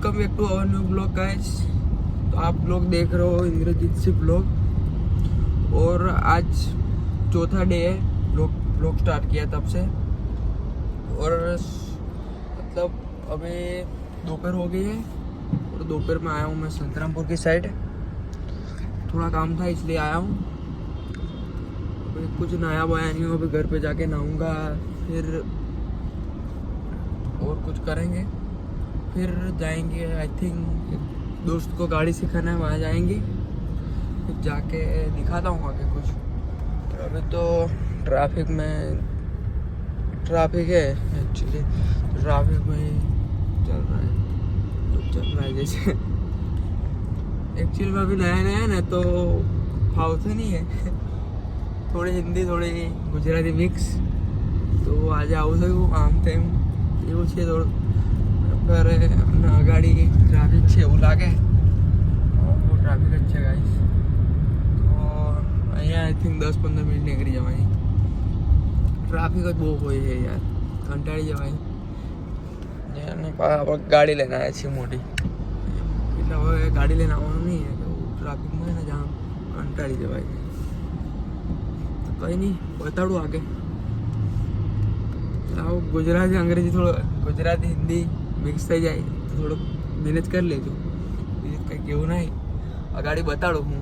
Welcome back to our new blog guys. तो आप लोग देख रहे हो इंद्रजीत सिंह ब्लॉग और आज चौथा डे है ब्लॉग स्टार्ट किया तब से। और मतलब अभी दोपहर हो गई है और दोपहर में आया हूँ मैं संतरामपुर की साइड। थोड़ा काम था इसलिए आया हूँ। अभी कुछ नया बया नहीं हूँ, अभी घर पे जाके नहाऊंगा, फिर और कुछ करेंगे, फिर जाएंगे। आई थिंक दोस्त को गाड़ी सिखाना है, वहाँ जाएंगे, फिर जाके दिखाता हूँ आगे कुछ। अभी तो ट्रैफिक है एक्चुअली, ट्रैफिक में चल रहा है, तो चल रहा है जैसे एक्चुअली में अभी नया ना तो फावते नहीं है थोड़ी हिंदी थोड़ी गुजराती मिक्स, तो आज આવું થયું આમ તેમ એવું છે થોડું। અત્યારે ગાડી ટ્રાફિક છે એવું લાગે, બહુ ટ્રાફિક જ છે ગાઈસ। તો અહીંયા આઈ થિંક 10-15 મિનિટ નીકળી જવાય। ટ્રાફિક જ બહુ હોય છે યાર, કંટાળી જવાય। અને આપણે ગાડી લઈને આવ્યા છીએ મોટી, એટલે હવે ગાડી લઈને આવવાનું નહીં, તો ટ્રાફિકમાં ને જામ કંટાળી જવાય। તો કંઈ નહીં, બતાડું આગે। गुजराती अंग्रेजी थोड़ा गुजराती हिंदी मिक्स થઈ જાય તો થોડુંક મેનેજ કરી લેજો, બીજું કંઈ કેવું નહીં। આ ગાડી બતાડું હું